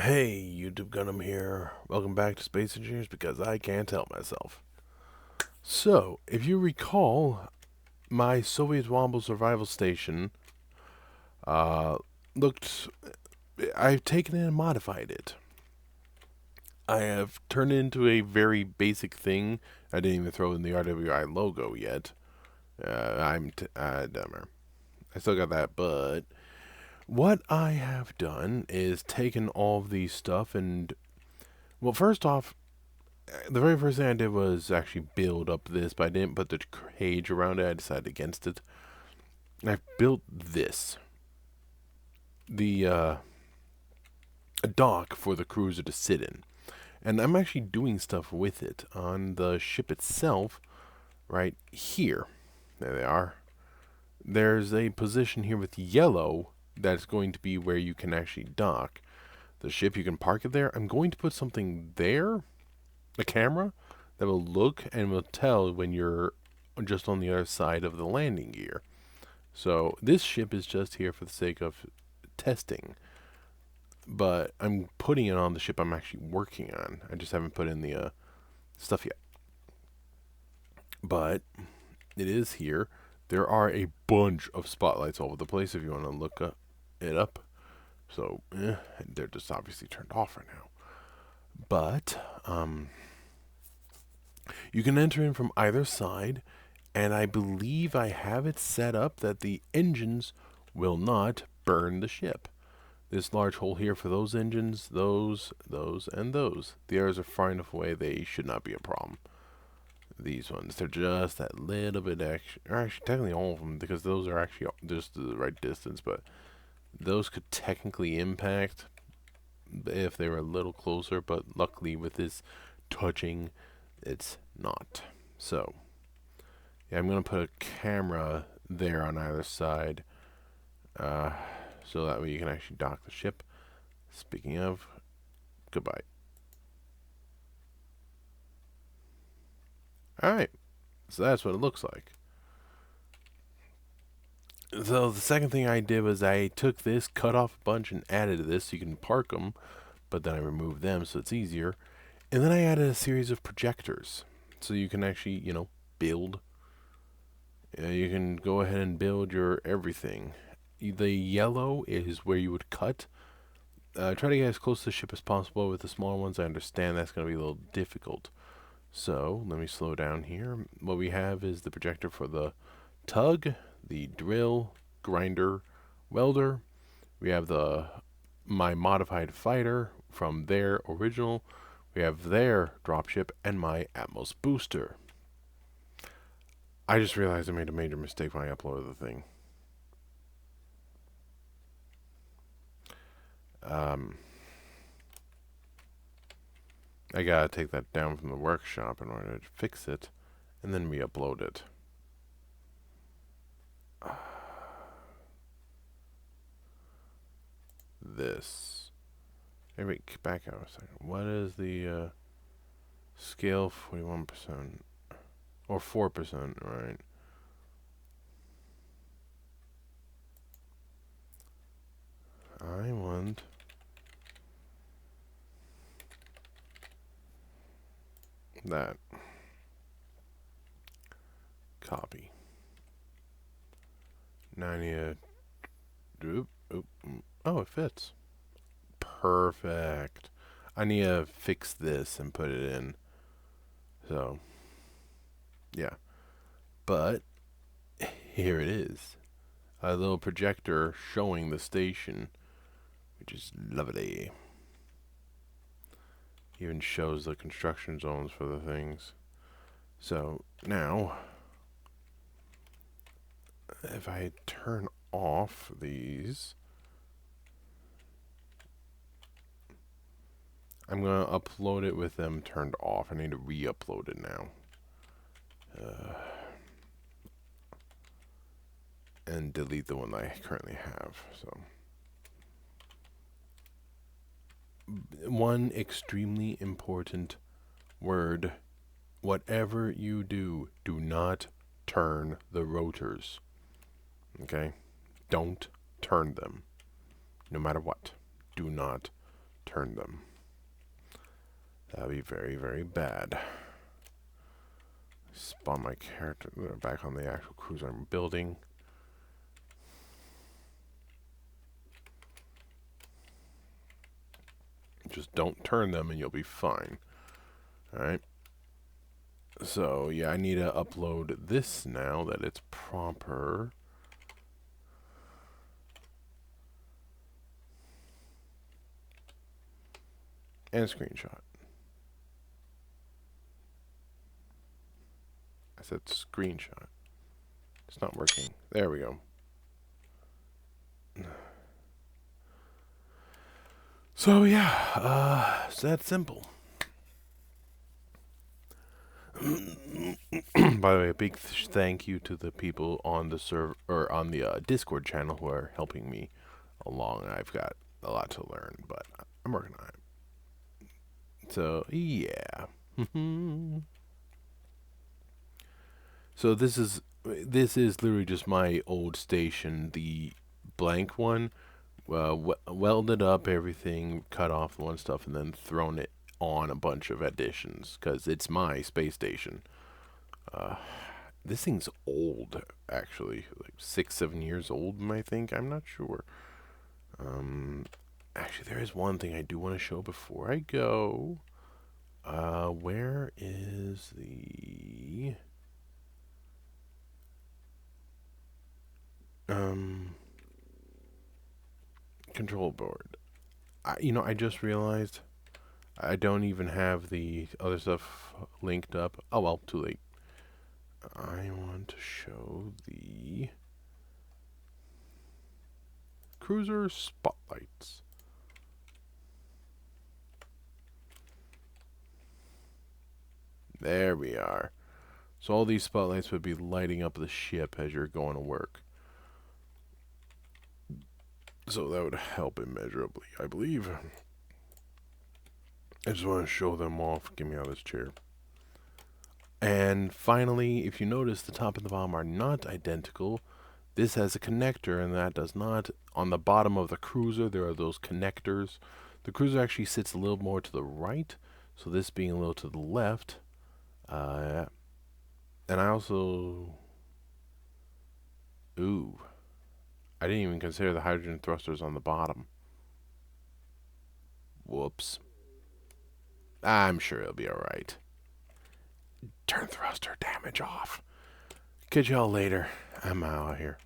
Hey, YouTube Gunham here. Welcome back to Space Engineers because I can't help myself. So, if you recall, my Soviet Womble survival station uh, looked. I've taken it and modified it. I have turned it into a very basic thing. I didn't even throw in the RWI logo yet. Dumber. I still got that, but what I have done is taken all of these stuff and, well, first off, the very first thing I did was actually build up this, but I didn't put the cage around it. I decided against it. I built this, the a dock for the cruiser to sit in, and I'm actually doing stuff with it on the ship itself. Right here, there they are. There's a position here with yellow that's going to be where you can actually dock the ship. You can park it there. I'm going to put something there, a camera that will look and will tell when you're just on the other side of the landing gear. So this ship is just here for the sake of testing, but I'm putting it on the ship I'm actually working on. I just haven't put in the stuff yet. But it is here. There are a bunch of spotlights all over the place if you want to look it up. So they're just obviously turned off right now. But you can enter in from either side, and I believe I have it set up that the engines will not burn the ship. This large hole here for those engines, those, and those. The others are far enough away, they should not be a problem. These ones, they're just that little bit extra, or actually technically all of them, because those are actually just the right distance, but those could technically impact if they were a little closer, but luckily with this touching, it's not. So, yeah, I'm going to put a camera there on either side, so that way you can actually dock the ship. Speaking of, goodbye. Alright, so that's what it looks like. So the second thing I did was I took this, cut off a bunch, and added this so you can park them, but then I removed them so it's easier. And then I added a series of projectors so you can actually, build. You can go ahead and build your everything. The yellow is where you would cut. Try to get as close to the ship as possible. With the smaller ones, I understand that's going to be a little difficult. So, let me slow down here. What we have is the projector for the tug, the drill, grinder, welder. We have my modified fighter from their original. We have their dropship and my Atmos booster. I just realized I made a major mistake when I uploaded the thing. I gotta take that down from the workshop in order to fix it, and then re-upload it. This. Hey, wait, back out a second. What is the scale? 41%. Or 4%, right? I want that. Copy. 90. Oh, it fits. Perfect. I need to fix this and put it in. So, yeah. But, here it is. A little projector showing the station, which is lovely. Even shows the construction zones for the things. So, now, if I turn off these, I'm going to upload it with them turned off. I need to re-upload it now. And delete the one that I currently have. So, one extremely important word: whatever you do, do not turn the rotors. Okay? Don't turn them. No matter what. Do not turn them. That would be very, very bad. Spawn my character back on the actual cruiser I'm building. Just don't turn them and you'll be fine. Alright. So, yeah, I need to upload this now that it's proper. And a screenshot. I said screenshot. It's not working. There we go. So, yeah, it's that simple. By the way, a big thank you to the people on the server or on the Discord channel who are helping me along. I've got a lot to learn, but I'm working on it. So yeah. So this is literally just my old station, the blank one. Welded up everything, cut off one stuff, and then thrown it on a bunch of additions because it's my space station. This thing's old, actually, like 6-7 years old, I think. I'm not sure. Actually, there is one thing I do want to show before I go. Where is the control board? I just realized I don't even have the other stuff linked up. Oh well, too late. I want to show the cruiser spotlights. There we are. So all these spotlights would be lighting up the ship as you're going to work. So that would help immeasurably, I believe. I just want to show them off. Get me out of this chair. And finally, if you notice, the top and the bottom are not identical. This has a connector, and that does not. On the bottom of the cruiser, there are those connectors. The cruiser actually sits a little more to the right, so this being a little to the left. And I also... Ooh. I didn't even consider the hydrogen thrusters on the bottom. Whoops. I'm sure it'll be alright. Turn thruster damage off. Catch y'all later. I'm out of here.